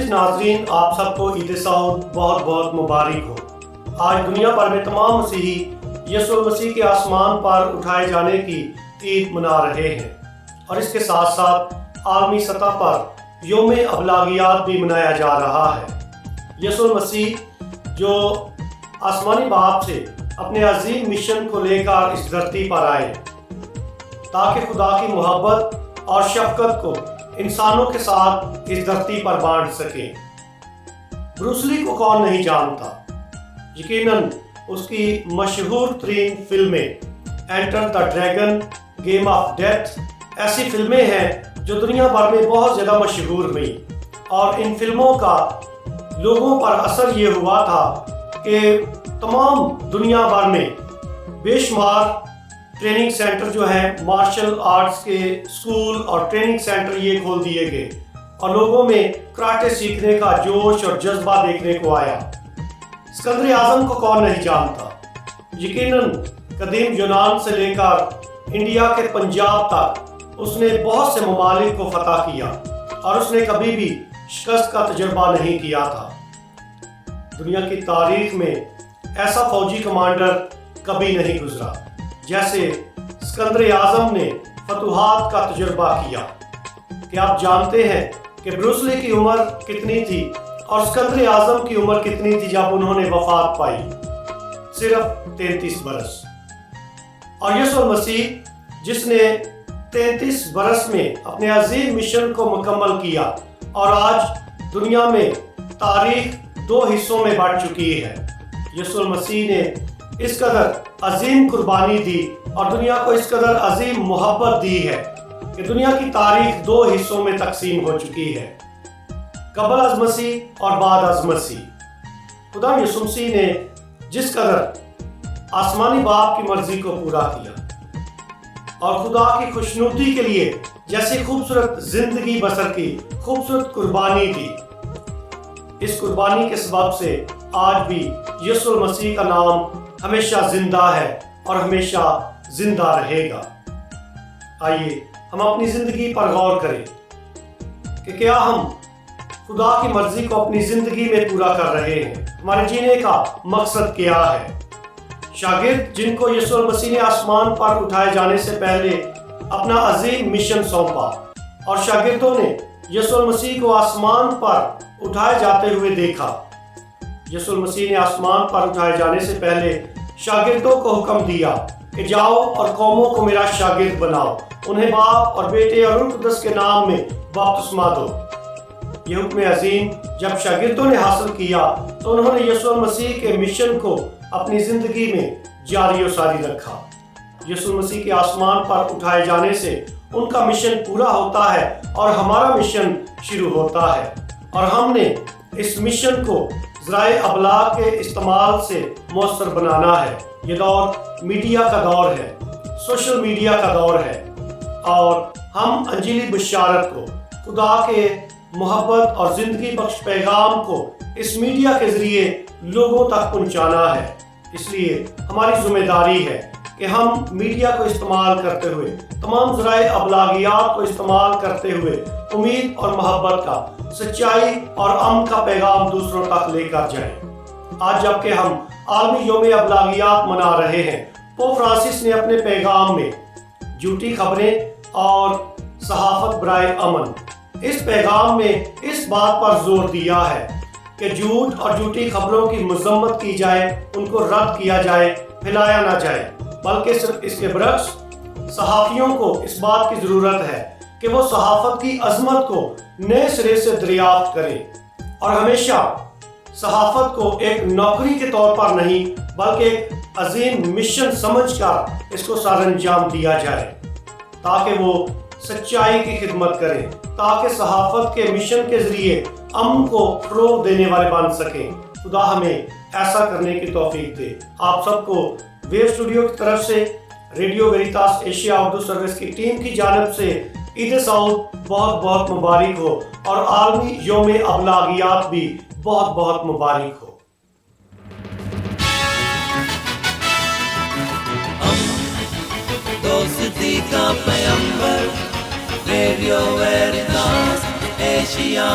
معزز ناظرین، آپ سب کو عید سعود بہت بہت مبارک ہو۔ آج دنیا بھر میں تمام مسیحی یسوع المسیح کے آسمان پر اٹھائے جانے کی عید منا رہے ہیں، اور اس کے ساتھ ساتھ عالمی سطح پر یوم ابلاغیات بھی منایا جا رہا ہے۔ یسوع المسیح جو آسمانی باپ سے اپنے عظیم مشن کو لے کر اس دھرتی پر آئے تاکہ خدا کی محبت اور شفقت کو انسانوں کے ساتھ اس دھرتی پر بانٹ سکے۔ بروس لی کو کون نہیں جانتا؟ یقیناً اس کی مشہور ترین فلمیں enter the dragon, game of death ایسی فلمیں ہیں جو دنیا بھر میں بہت زیادہ مشہور ہوئی، اور ان فلموں کا لوگوں پر اثر یہ ہوا تھا کہ تمام دنیا بھر میں بے شمار ٹریننگ سینٹر جو ہیں، مارشل آرٹس کے اسکول اور ٹریننگ سینٹر یہ کھول دیے گئے، اور لوگوں میں کراٹے سیکھنے کا جوش اور جذبہ دیکھنے کو آیا۔ اسکندر اعظم کو کون نہیں جانتا؟ یقیناً قدیم یونان سے لے کر انڈیا کے پنجاب تک اس نے بہت سے ممالک کو فتح کیا، اور اس نے کبھی بھی شکست کا تجربہ نہیں کیا تھا۔ دنیا کی تاریخ میں ایسا فوجی کمانڈر کبھی نہیں گزرا جیسے اسکندر اعظم نے فتوحات کا تجربہ کیا۔ کیا آپ جانتے ہیں کہ بروس لی کی عمر کتنی تھی اور اسکندر اعظم کی عمر کتنی تھی جب انہوں نے وفات پائی؟ صرف 33 برس۔ اور یسوع المسیح جس نے 33 برس میں اپنے عظیم مشن کو مکمل کیا، اور آج دنیا میں تاریخ 2 حصوں میں بانٹ چکی ہے۔ یسوع المسیح نے اس قدر عظیم قربانی دی اور دنیا کو اس قدر عظیم محبت دی ہے کہ دنیا کی تاریخ 2 حصوں میں تقسیم ہو چکی ہے، قبل از مسیح اور بعد از مسیح۔ خدا یسوع مسیح نے جس قدر آسمانی باپ کی مرضی کو پورا کیا اور خدا کی خوشنودی کے لیے جیسی خوبصورت زندگی بسر کی، خوبصورت قربانی دی، اس قربانی کے سبب سے آج بھی یسوع المسیح کا نام ہمیشہ زندہ ہے اور ہمیشہ زندہ رہے گا۔ آئیے ہم اپنی زندگی پر غور کریں کہ کیا ہم خدا کی مرضی کو اپنی زندگی میں پورا کر رہے ہیں؟ ہمارے جینے کا مقصد کیا ہے؟ شاگرد جن کو یسوع المسیح نے آسمان پر اٹھائے جانے سے پہلے اپنا عظیم مشن سونپا، اور شاگردوں نے یسوع المسیح کو آسمان پر اٹھائے جاتے ہوئے دیکھا۔ یسوع المسیح نے آسمان پر اٹھائے جانے سے پہلے شاگردوں کو حکم دیا کہ جاؤ اور قوموں کو میرا شاگرد بناؤ، انہیں باپ اور بیٹے اور روح القدس کے نام میں بپتسمہ دو۔ یہ حکم عظیم جب شاگردوں نے حاصل کیا تو انہوں نے یسوع المسیح کے مشن کو اپنی زندگی میں جاری و ساری رکھا۔ یسوع مسیح کے آسمان پر اٹھائے جانے سے ان کا مشن پورا ہوتا ہے اور ہمارا مشن شروع ہوتا ہے، اور ہم نے اس مشن کو ذرائع ابلاغ کے استعمال سے مؤثر بنانا ہے۔ یہ دور میڈیا کا دور ہے، سوشل میڈیا کا دور ہے، اور ہم انجیلی بشارت کو، خدا کے محبت اور زندگی بخش پیغام کو اس میڈیا کے ذریعے لوگوں تک پہنچانا ہے۔ اس لیے ہماری ذمہ داری ہے کہ ہم میڈیا کو استعمال کرتے ہوئے، تمام ذرائع ابلاغیات کو استعمال کرتے ہوئے امید اور محبت کا، سچائی اور امن کا پیغام دوسروں تک لے کر جائیں۔ آج جبکہ ہم عالمی یوم ابلاغیات منا رہے ہیں، پوپ فرانسس نے اپنے پیغام میں جھوٹی خبریں اور صحافت برائے امن، اس پیغام میں اس بات پر زور دیا ہے کہ جھوٹ اور جھوٹی خبروں کی مذمت کی جائے، ان کو رد کیا جائے، پھیلایا نہ جائے، بلکہ صرف اس کے برعکس صحافیوں کو اس بات کی ضرورت ہے کہ وہ صحافت کی عظمت کو نئے سرے سے دریافت کریں، اور ہمیشہ صحافت کو ایک نوکری کے طور پر نہیں بلکہ ایک عظیم مشن سمجھ کر اس کو سر انجام دیا جائے، تاکہ وہ سچائی کی خدمت کریں، تاکہ صحافت کے مشن کے ذریعے امن کو فروغ دینے والے بن سکیں۔ خدا ہمیں ایسا کرنے کی توفیق دے۔ آپ سب کو ویو اسٹوڈیو کی طرف سے ریڈیو ویریتاس ایشیا اردو سروس کی ٹیم کی جانب سے عید سعود بہت بہت مبارک ہو، اور عالمی یوم ابلاغیات بھی بہت بہت مبارک ہو۔ دوستی کا پیغمبر ریڈیو ویریتاس ایشیا